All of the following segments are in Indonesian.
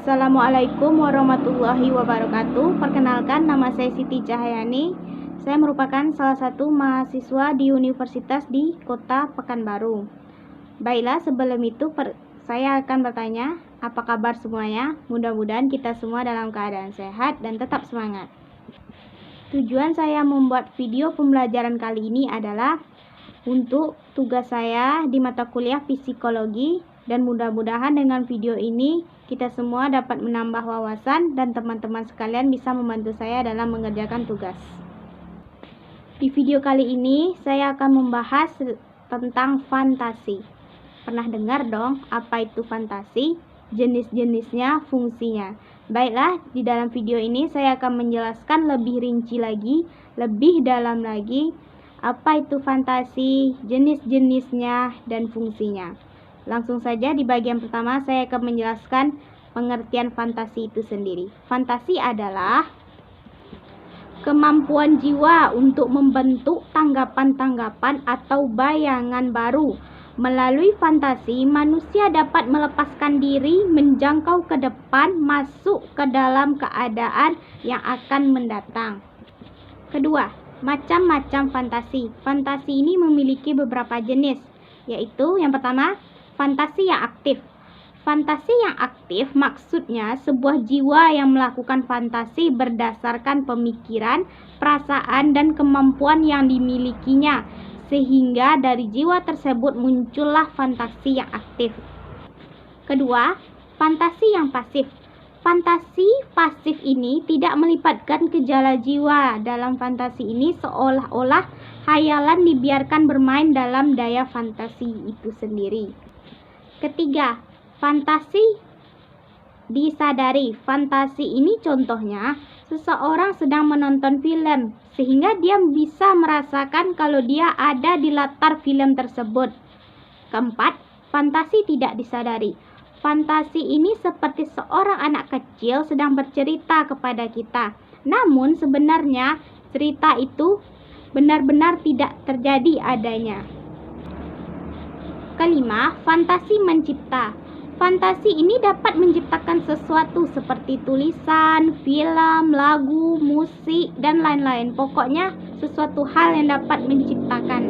Assalamualaikum warahmatullahi wabarakatuh. Perkenalkan, nama saya Siti Cahyani. Saya merupakan salah satu mahasiswa di universitas di Kota Pekanbaru. Baiklah, sebelum itu saya akan bertanya, apa kabar semuanya? Mudah-mudahan kita semua dalam keadaan sehat dan tetap semangat. Tujuan saya membuat video pembelajaran kali ini adalah untuk tugas saya di mata kuliah psikologi, dan mudah-mudahan dengan video ini kita semua dapat menambah wawasan dan teman-teman sekalian bisa membantu saya dalam mengerjakan tugas. Di video kali ini saya akan membahas tentang fantasi. Pernah dengar dong apa itu fantasi? Jenis-jenisnya, fungsinya. Baiklah, di dalam video ini saya akan menjelaskan lebih rinci lagi, lebih dalam lagi apa itu fantasi, jenis-jenisnya, dan fungsinya. Langsung saja di bagian pertama saya akan menjelaskan pengertian fantasi itu sendiri. Fantasi adalah kemampuan jiwa untuk membentuk tanggapan-tanggapan atau bayangan baru. Melalui fantasi, manusia dapat melepaskan diri, menjangkau ke depan, masuk ke dalam keadaan yang akan mendatang. Kedua, macam-macam fantasi. Fantasi ini memiliki beberapa jenis, yaitu yang pertama, fantasi yang aktif. Fantasi yang aktif maksudnya sebuah jiwa yang melakukan fantasi berdasarkan pemikiran, perasaan, dan kemampuan yang dimilikinya, sehingga dari jiwa tersebut muncullah fantasi yang aktif. Kedua, fantasi yang pasif. Fantasi pasif ini tidak melibatkan gejala jiwa. Dalam fantasi ini seolah-olah hayalan dibiarkan bermain dalam daya fantasi itu sendiri. Ketiga, fantasi disadari. Fantasi ini contohnya seseorang sedang menonton film sehingga dia bisa merasakan kalau dia ada di latar film tersebut. Keempat, fantasi tidak disadari. Fantasi ini seperti seorang anak kecil sedang bercerita kepada kita. Namun sebenarnya cerita itu benar-benar tidak terjadi adanya. Kelima, fantasi mencipta. Fantasi ini dapat menciptakan sesuatu seperti tulisan, film, lagu, musik, dan lain-lain. Pokoknya sesuatu hal yang dapat menciptakan.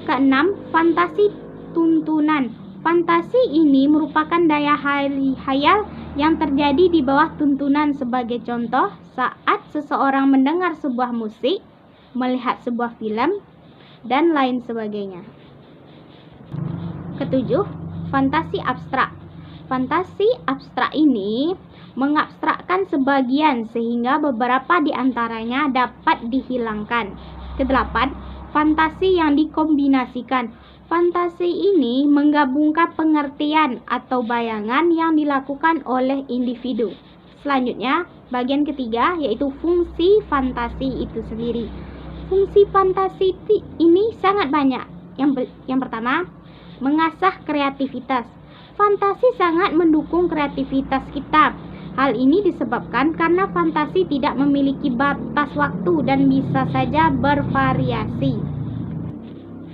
Keenam, fantasi tuntunan. Fantasi ini merupakan daya hayal yang terjadi di bawah tuntunan. Sebagai contoh, saat seseorang mendengar sebuah musik, melihat sebuah film, dan lain sebagainya. Ketujuh, fantasi abstrak. Fantasi abstrak ini mengabstrakkan sebagian sehingga beberapa di antaranya dapat dihilangkan. Kedelapan, fantasi yang dikombinasikan. Fantasi ini menggabungkan pengertian atau bayangan yang dilakukan oleh individu. Selanjutnya, bagian ketiga yaitu fungsi fantasi itu sendiri. Fungsi fantasi ini sangat banyak. Yang pertama, mengasah kreativitas. Fantasi sangat mendukung kreativitas kita. Hal ini disebabkan karena fantasi tidak memiliki batas waktu dan bisa saja bervariasi.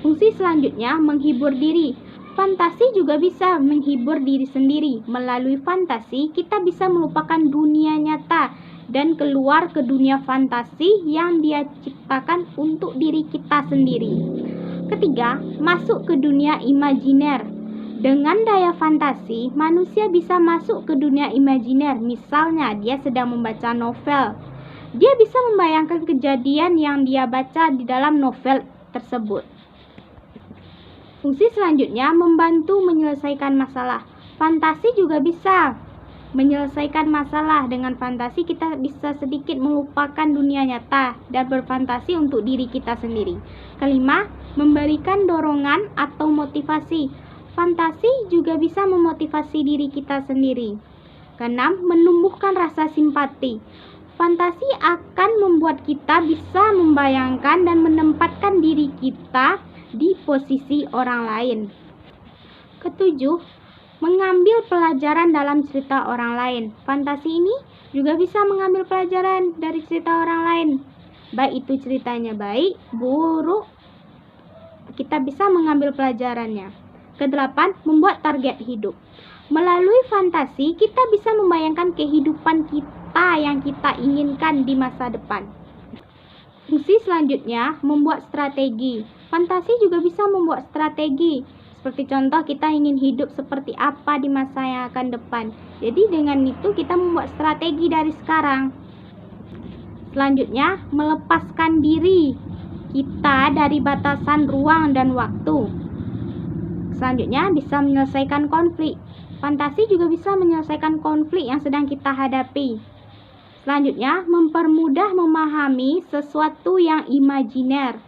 Fungsi selanjutnya, menghibur diri. Fantasi juga bisa menghibur diri sendiri. Melalui fantasi, kita bisa melupakan dunia nyata dan keluar ke dunia fantasi yang dia ciptakan untuk diri kita sendiri. Ketiga, masuk ke dunia imajiner. Dengan daya fantasi, manusia bisa masuk ke dunia imajiner. Misalnya, dia sedang membaca novel. Dia bisa membayangkan kejadian yang dia baca di dalam novel tersebut. Fungsi selanjutnya, membantu menyelesaikan masalah. Fantasi juga bisa menyelesaikan masalah. Dengan fantasi kita bisa sedikit melupakan dunia nyata dan berfantasi untuk diri kita sendiri. Kelima, memberikan dorongan atau motivasi. Fantasi juga bisa memotivasi diri kita sendiri. Keenam, menumbuhkan rasa simpati. Fantasi akan membuat kita bisa membayangkan dan menempatkan diri kita di posisi orang lain. Ketujuh, mengambil pelajaran dalam cerita orang lain. Fantasi ini juga bisa mengambil pelajaran dari cerita orang lain. Baik itu ceritanya baik, buruk, kita bisa mengambil pelajarannya. Kedelapan, membuat target hidup. Melalui fantasi, kita bisa membayangkan kehidupan kita yang kita inginkan di masa depan. Fungsi selanjutnya, membuat strategi. Fantasi juga bisa membuat strategi. Seperti contoh, kita ingin hidup seperti apa di masa yang akan depan. Jadi dengan itu kita membuat strategi dari sekarang. Selanjutnya, melepaskan diri kita dari batasan ruang dan waktu. Selanjutnya, bisa menyelesaikan konflik. Fantasi juga bisa menyelesaikan konflik yang sedang kita hadapi. Selanjutnya, mempermudah memahami sesuatu yang imajiner.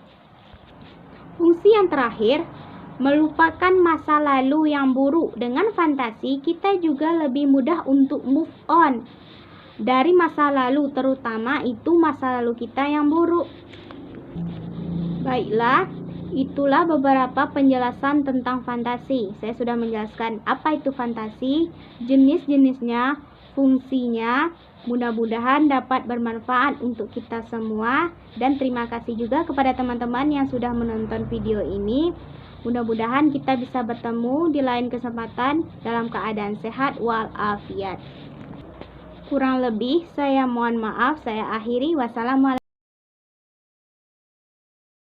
Fungsi yang terakhir, melupakan masa lalu yang buruk. Dengan fantasi, kita juga lebih mudah untuk move on dari masa lalu, terutama itu masa lalu kita yang buruk. Baiklah, itulah beberapa penjelasan tentang fantasi. Saya sudah menjelaskan apa itu fantasi, jenis-jenisnya, fungsinya. Mudah-mudahan dapat bermanfaat untuk kita semua. Dan terima kasih juga kepada teman-teman yang sudah menonton video ini. Mudah-mudahan kita bisa bertemu di lain kesempatan dalam keadaan sehat walafiat. Kurang lebih saya mohon maaf, saya akhiri. Wassalamualaikum.